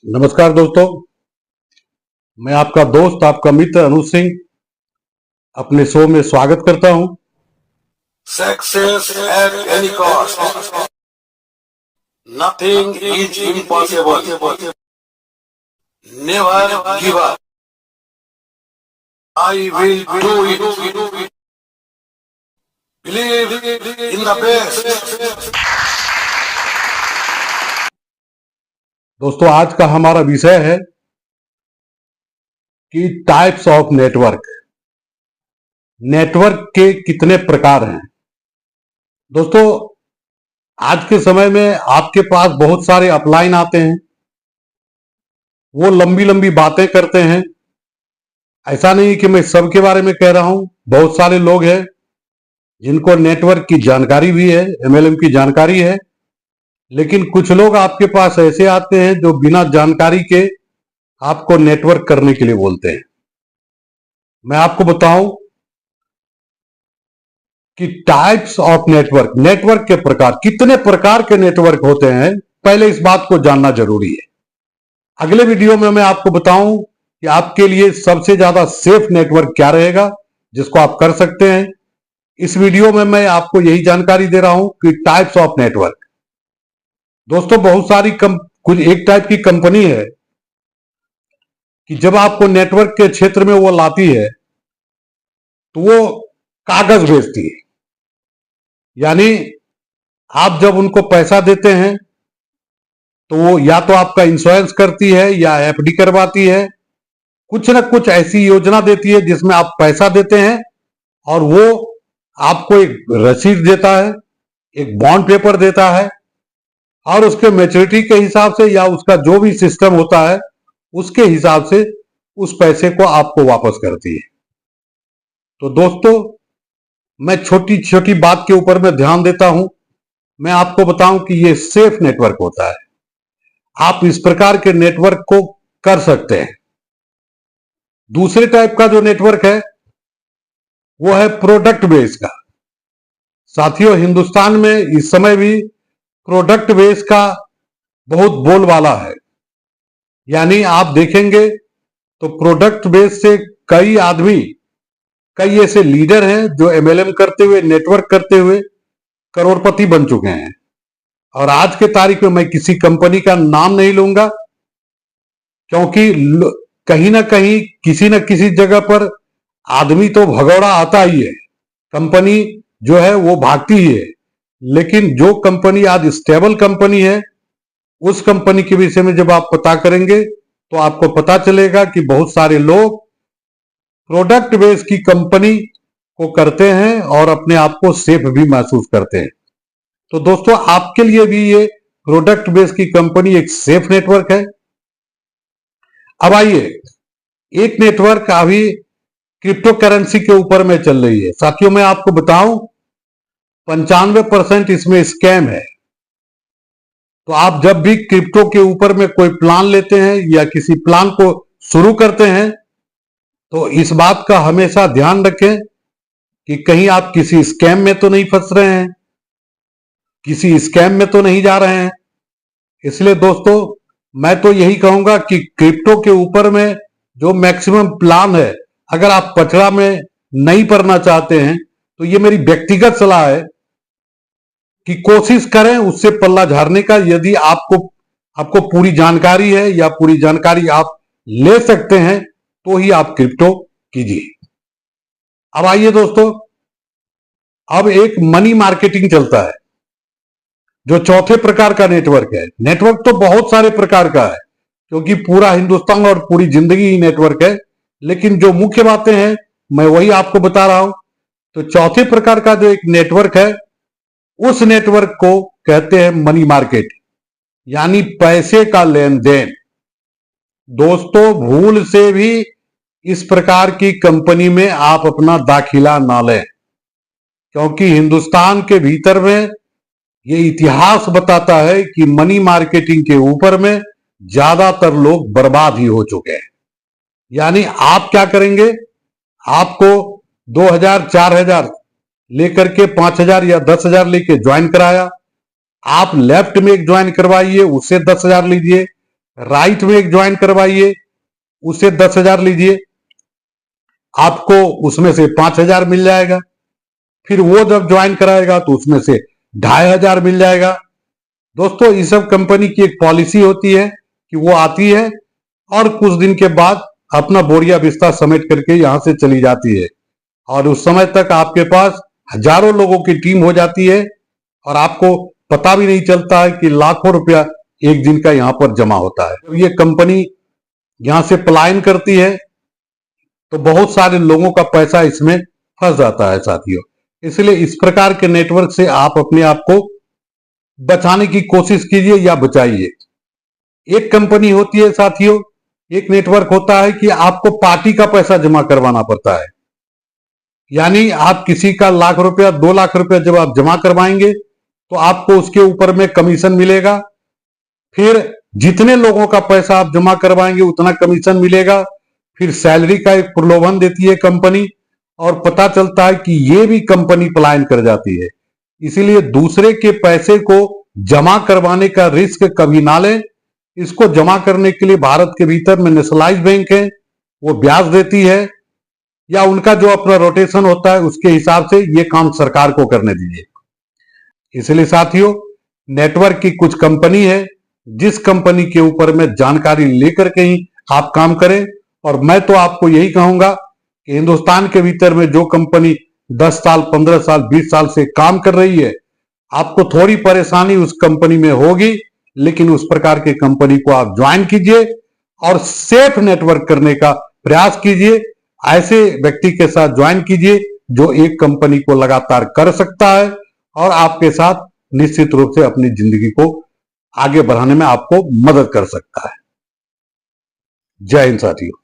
नमस्कार दोस्तों, मैं आपका दोस्त आपका मित्र अनुज सिंह अपने शो में स्वागत करता हूं। Success at any cost. Nothing is impossible. Never give up. I will do it. Believe in the best. दोस्तों, आज का हमारा विषय है कि टाइप्स ऑफ नेटवर्क। नेटवर्क के कितने प्रकार हैं। दोस्तों, आज के समय में आपके पास बहुत सारे अपलाइन आते हैं, वो लंबी लंबी बातें करते हैं। ऐसा नहीं कि मैं सबके बारे में कह रहा हूं, बहुत सारे लोग हैं जिनको नेटवर्क की जानकारी भी है, एमएलएम की जानकारी है, लेकिन कुछ लोग आपके पास ऐसे आते हैं जो बिना जानकारी के आपको नेटवर्क करने के लिए बोलते हैं। मैं आपको बताऊं कि टाइप्स ऑफ नेटवर्क, नेटवर्क के प्रकार, कितने प्रकार के नेटवर्क होते हैं, पहले इस बात को जानना जरूरी है। अगले वीडियो में मैं आपको बताऊं कि आपके लिए सबसे ज्यादा सेफ नेटवर्क क्या रहेगा जिसको आप कर सकते हैं। इस वीडियो में मैं आपको यही जानकारी दे रहा हूं कि टाइप्स ऑफ नेटवर्क। दोस्तों, बहुत सारी कुछ एक टाइप की कंपनी है कि जब आपको नेटवर्क के क्षेत्र में वो लाती है तो वो कागज भेजती है। यानी आप जब उनको पैसा देते हैं तो वो या तो आपका इंश्योरेंस करती है या एफडी करवाती है, कुछ ना कुछ ऐसी योजना देती है जिसमें आप पैसा देते हैं और वो आपको एक रसीद देता है, एक बॉन्ड पेपर देता है, और उसके मैच्योरिटी के हिसाब से या उसका जो भी सिस्टम होता है उसके हिसाब से उस पैसे को आपको वापस करती है। तो दोस्तों, मैं छोटी छोटी बात के ऊपर में ध्यान देता हूं। मैं आपको बताऊं कि ये सेफ नेटवर्क होता है। आप इस प्रकार के नेटवर्क को कर सकते हैं। दूसरे टाइप का जो नेटवर्क है वो है प्रोडक्ट बेस का। साथियों, हिंदुस्तान में इस समय भी प्रोडक्ट बेस का बहुत बोलबाला है। यानी आप देखेंगे तो प्रोडक्ट बेस से कई आदमी, कई ऐसे लीडर हैं जो एमएलएम करते हुए, नेटवर्क करते हुए करोड़पति बन चुके हैं। और आज के तारीख में मैं किसी कंपनी का नाम नहीं लूंगा, क्योंकि कहीं ना कहीं किसी न किसी जगह पर आदमी तो भगौड़ा आता ही है, कंपनी जो है वो भागती ही है। लेकिन जो कंपनी आज स्टेबल कंपनी है, उस कंपनी के विषय में जब आप पता करेंगे तो आपको पता चलेगा कि बहुत सारे लोग प्रोडक्ट बेस की कंपनी को करते हैं और अपने आप को सेफ भी महसूस करते हैं। तो दोस्तों, आपके लिए भी ये प्रोडक्ट बेस की कंपनी एक सेफ नेटवर्क है। अब आइए, एक नेटवर्क अभी क्रिप्टो करेंसी के ऊपर में चल रही है। साथियों, मैं आपको बताऊं 95% इसमें स्कैम है। तो आप जब भी क्रिप्टो के ऊपर में कोई प्लान लेते हैं या किसी प्लान को शुरू करते हैं तो इस बात का हमेशा ध्यान रखें कि कहीं आप किसी स्कैम में तो नहीं फंस रहे हैं, किसी स्कैम में तो नहीं जा रहे हैं। इसलिए दोस्तों, मैं तो यही कहूंगा कि क्रिप्टो के ऊपर में जो मैक्सिमम प्लान है, अगर आप पचड़ा में नहीं पड़ना चाहते हैं तो ये मेरी व्यक्तिगत सलाह है कि कोशिश करें उससे पल्ला झाड़ने का। यदि आपको पूरी जानकारी है या पूरी जानकारी आप ले सकते हैं तो ही आप क्रिप्टो कीजिए। अब आइए दोस्तों, अब एक मनी मार्केटिंग चलता है जो चौथे प्रकार का नेटवर्क है। नेटवर्क तो बहुत सारे प्रकार का है, क्योंकि पूरा हिंदुस्तान और पूरी जिंदगी ही नेटवर्क है, लेकिन जो मुख्य बातें हैं मैं वही आपको बता रहा हूं। तो चौथे प्रकार का जो एक नेटवर्क है, उस नेटवर्क को कहते हैं मनी मार्केट, यानी पैसे का लेन देन। दोस्तों, भूल से भी इस प्रकार की कंपनी में आप अपना दाखिला ना लें, क्योंकि हिंदुस्तान के भीतर में ये इतिहास बताता है कि मनी मार्केटिंग के ऊपर में ज्यादातर लोग बर्बाद ही हो चुके हैं। यानी आप क्या करेंगे, आपको 2000, 4000 लेकर के 5000 या 10,000 लेके ज्वाइन कराया, आप लेफ्ट में एक ज्वाइन करवाइए, उससे 10,000 लीजिए, राइट में एक ज्वाइन करवाइए, उसे 10,000 लीजिए, आपको उसमें से 5,000 मिल जाएगा। फिर वो जब ज्वाइन कराएगा तो उसमें से 2,500 मिल जाएगा। दोस्तों, इस सब कंपनी की एक पॉलिसी होती है कि वो आती है और कुछ दिन के बाद अपना बोरिया बिस्तर समेट करके यहां से चली जाती है, और उस समय तक आपके पास हजारों लोगों की टीम हो जाती है और आपको पता भी नहीं चलता है कि लाखों रुपया एक दिन का यहां पर जमा होता है। जब ये कंपनी यहां से पलायन करती है तो बहुत सारे लोगों का पैसा इसमें फंस जाता है साथियों। इसलिए इस प्रकार के नेटवर्क से आप अपने आप को बचाने की कोशिश कीजिए या बचाइए। एक कंपनी होती है साथियों, एक नेटवर्क होता है कि आपको पार्टी का पैसा जमा करवाना पड़ता है। यानी आप किसी का लाख रुपया 2 लाख रुपया जब आप जमा करवाएंगे तो आपको उसके ऊपर में कमीशन मिलेगा। फिर जितने लोगों का पैसा आप जमा करवाएंगे उतना कमीशन मिलेगा। फिर सैलरी का एक प्रलोभन देती है कंपनी, और पता चलता है कि ये भी कंपनी पलायन कर जाती है। इसीलिए दूसरे के पैसे को जमा करवाने का रिस्क कभी ना लें। इसको जमा करने के लिए भारत के भीतर में नेशनलाइज बैंक है, वो ब्याज देती है, या उनका जो अपना रोटेशन होता है उसके हिसाब से ये काम सरकार को करने दीजिए। इसलिए साथियों, नेटवर्क की कुछ कंपनी है, जिस कंपनी के ऊपर में जानकारी लेकर के ही आप काम करें। और मैं तो आपको यही कहूंगा कि हिंदुस्तान के भीतर में जो कंपनी 10 साल 15 साल 20 साल से काम कर रही है, आपको थोड़ी परेशानी उस कंपनी में होगी, लेकिन उस प्रकार के कंपनी को आप ज्वाइन कीजिए और सेफ नेटवर्क करने का प्रयास कीजिए। ऐसे व्यक्ति के साथ ज्वाइन कीजिए जो एक कंपनी को लगातार कर सकता है और आपके साथ निश्चित रूप से अपनी जिंदगी को आगे बढ़ाने में आपको मदद कर सकता है। जय हिंद साथियों।